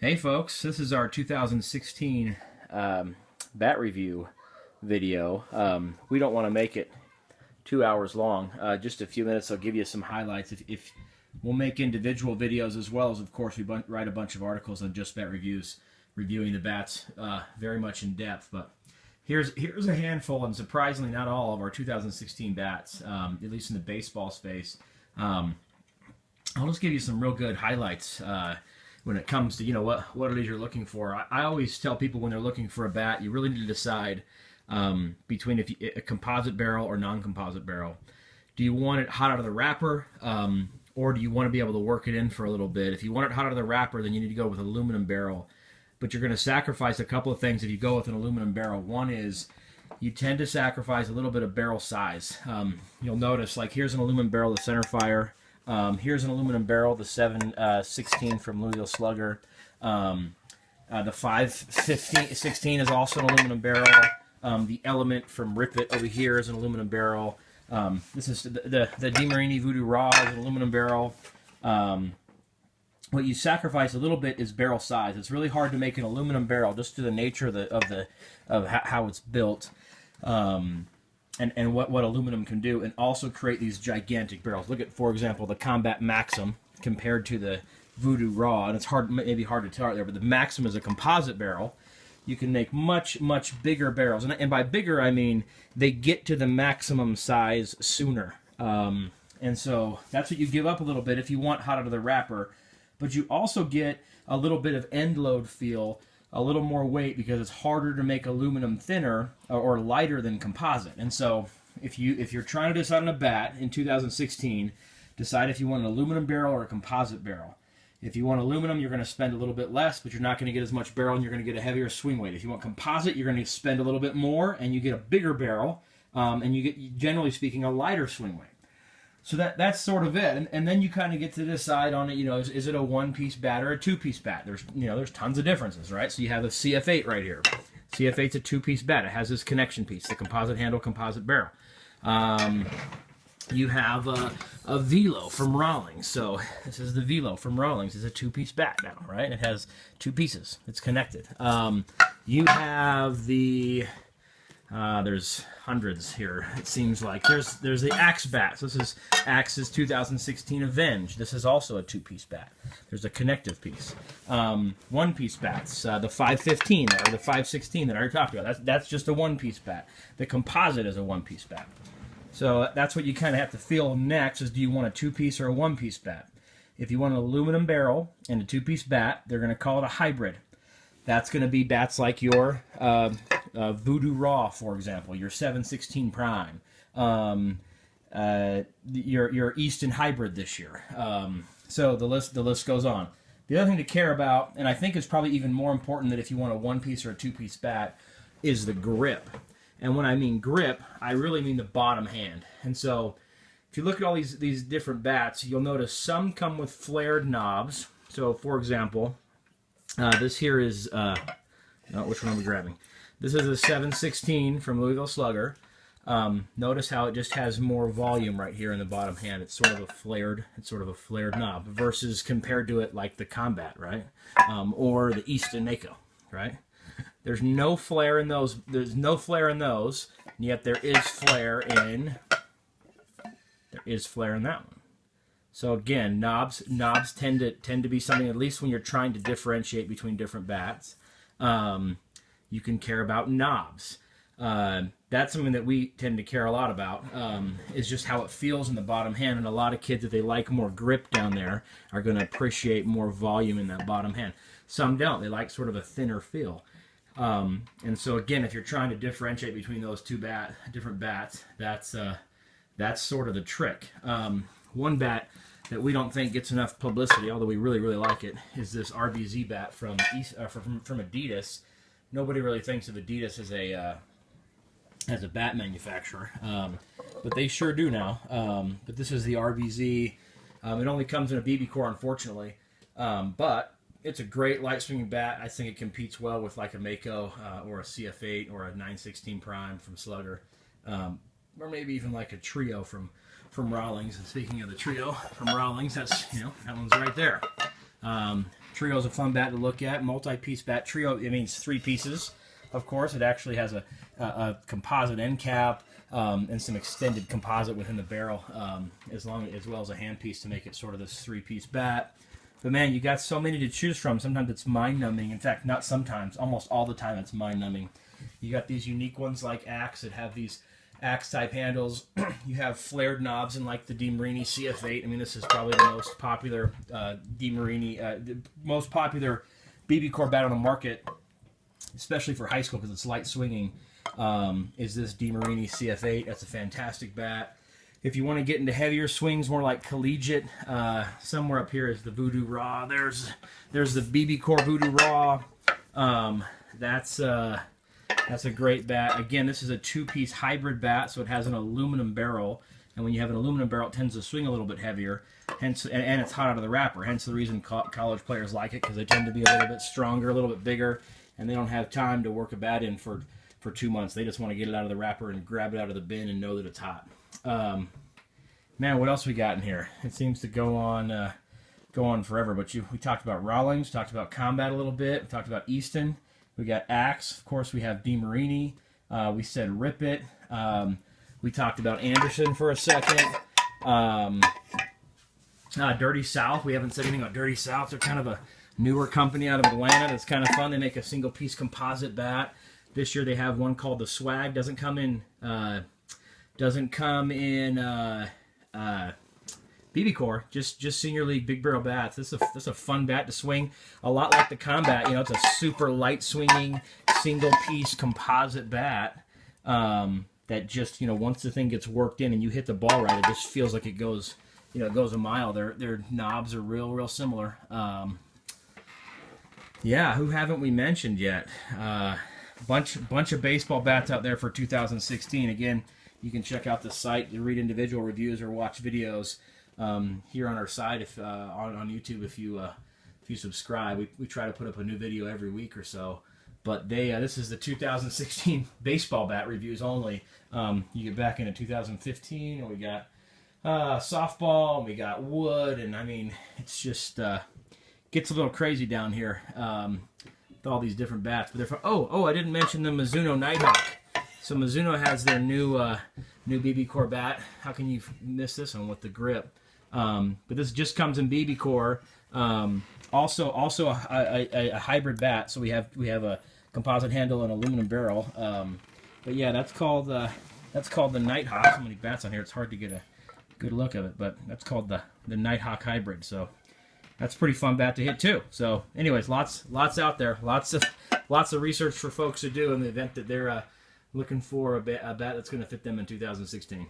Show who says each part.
Speaker 1: Hey folks, this is our 2016 bat review video. We don't want to make it 2 hours long, just a few minutes. I'll give you some highlights. If we'll make individual videos as well as, of course, we write a bunch of articles on Just Bat Reviews, reviewing the bats very much in depth. But here's a handful, and surprisingly not all, of our 2016 bats, at least in the baseball space. I'll just give you some real good highlights when it comes to, what it is you're looking for. I always tell people when they're looking for a bat, you really need to decide between a composite barrel or non-composite barrel. Do you want it hot out of the wrapper, or do you want to be able to work it in for a little bit? If you want it hot out of the wrapper, then you need to go with an aluminum barrel. But you're going to sacrifice a couple of things if you go with an aluminum barrel. One is you tend to sacrifice a little bit of barrel size. You'll notice, like, here's an aluminum barrel, the Centerfire. Here's an aluminum barrel, the 716 from Louisville Slugger. The 516 is also an aluminum barrel. The Element from Rvz Bat over here is an aluminum barrel. This is the DeMarini Voodoo Raw is an aluminum barrel. What you sacrifice a little bit is barrel size. It's really hard to make an aluminum barrel just to the nature of how it's built. And what aluminum can do, and also create these gigantic barrels. Look at, for example, the Combat Maxim compared to the Voodoo Raw, and it's maybe hard to tell right there, but the Maxim is a composite barrel. You can make much bigger barrels, and by bigger I mean they get to the maximum size sooner. And so that's what you give up a little bit if you want hot out of the wrapper, but you also get a little bit of end load feel, a little more weight, because it's harder to make aluminum thinner or lighter than composite. And so if you're trying to decide on a bat in 2016, decide if you want an aluminum barrel or a composite barrel. If you want aluminum, you're going to spend a little bit less, but you're not going to get as much barrel, and you're going to get a heavier swing weight. If you want composite, you're going to spend a little bit more, and you get a bigger barrel, and you get, generally speaking, a lighter swing weight. So that's sort of it, and then you kind of get to decide on it. Is it a one-piece bat or a two-piece bat? There's tons of differences, right? So you have a CF8 right here. CF8's a two-piece bat. It has this connection piece, the composite handle, composite barrel. You have a Velo from Rawlings. So this is the Velo from Rawlings. It's a two-piece bat now, right? It has two pieces. It's connected. You have the there's hundreds here, it seems like. There's the Rvz Bat. So this is Axe's 2016 Avenge. This is also a two-piece bat. There's a connective piece. One-piece bats, the 515 or the 516 that I already talked about. That's just a one-piece bat. The composite is a one-piece bat. So that's what you kind of have to feel next, is do you want a two-piece or a one-piece bat? If you want an aluminum barrel and a two-piece bat, they're going to call it a hybrid. That's going to be bats like your Voodoo Raw, for example, your 716 Prime, your Easton Hybrid this year. So the list goes on. The other thing to care about, and I think is probably even more important than if you want a one-piece or a two-piece bat, is the grip. And when I mean grip, I really mean the bottom hand. And so if you look at all these different bats, you'll notice some come with flared knobs. So, for example, this here is, which one are we grabbing? This is a 716 from Louisville Slugger. Notice how it just has more volume right here in the bottom hand. It's sort of a flared knob, versus compared to it like the Combat, right? Or the Easton Mako, right? There's no flare in those. There's no flare in those, and yet there is flare in that one. So again, knobs tend to be something, at least when you're trying to differentiate between different bats. You can care about knobs. That's something that we tend to care a lot about, is just how it feels in the bottom hand. And a lot of kids, if they like more grip down there, are going to appreciate more volume in that bottom hand. Some don't. They like sort of a thinner feel. And so again, if you're trying to differentiate between those two different bats, that's sort of the trick. One bat that we don't think gets enough publicity, although we really like it, is this Rvz Bat from Adidas. Nobody really thinks of Adidas as a bat manufacturer, but they sure do now. But this is the Rvz. It only comes in a BB core, unfortunately, but it's a great light swinging bat. I think it competes well with like a Mako or a CF8 or a 916 Prime from Slugger, or maybe even like a Trio from Rawlings. And speaking of the Trio from Rawlings, that's, that one's right there. Trio is a fun bat to look at. Multi-piece bat. Trio, it means 3 pieces. Of course, it actually has a composite end cap and some extended composite within the barrel, as well as a handpiece to make it sort of this 3-piece bat. But man, you got so many to choose from. Sometimes it's mind-numbing. In fact, not sometimes, almost all the time it's mind-numbing. You got these unique ones like Axe that have these Axe-type handles. You have flared knobs in like the DeMarini CF8. I mean, this is probably the most popular the most popular BB core bat on the market, especially for high school because it's light swinging. Is this DeMarini CF8? That's a fantastic bat. If you want to get into heavier swings, more like collegiate, somewhere up here is the Voodoo Raw. There's the BB core Voodoo Raw. That's a great bat. Again, this is a 2-piece hybrid bat, so it has an aluminum barrel. And when you have an aluminum barrel, it tends to swing a little bit heavier. Hence, and it's hot out of the wrapper. Hence the reason college players like it, because they tend to be a little bit stronger, a little bit bigger, and they don't have time to work a bat in for 2 months. They just want to get it out of the wrapper and grab it out of the bin and know that it's hot. Man, what else we got in here? It seems to go on forever. But we talked about Rawlings, talked about Combat a little bit, we talked about Easton. We got Axe. Of course, we have DeMarini. We said Rip It. We talked about Anderson for a second. Dirty South. We haven't said anything about Dirty South. They're kind of a newer company out of Atlanta that's kind of fun. They make a single-piece composite bat. This year they have one called the Swag. Doesn't come in BB core, just senior league big barrel bats. This is a fun bat to swing, a lot like the Combat. You know, it's a super light swinging single piece composite bat that just, you know, once the thing gets worked in and you hit the ball right, it just feels like it goes, you know, it goes a mile. Their knobs are real similar. Yeah, who haven't we mentioned yet? Bunch of baseball bats out there for 2016. Again, you can check out the site to read individual reviews or watch videos here on our site if on YouTube if you subscribe. We try to put up a new video every week or so. But this is the 2016 baseball bat reviews only. You get back into 2015, and we got softball, and we got wood, and I mean, it's just gets a little crazy down here with all these different bats. But they're from, I didn't mention the Mizuno Nighthawk. So Mizuno has their new BB core bat. How can you miss this one with the grip? But this just comes in BB core. Also a hybrid bat. So we have a composite handle and aluminum barrel. But yeah, that's called the Nighthawk. So many bats on here, it's hard to get a good look of it. But that's called the Nighthawk hybrid. So that's a pretty fun bat to hit too. So anyways, lots out there. Lots of research for folks to do in the event that they're looking for a bat that's going to fit them in 2016.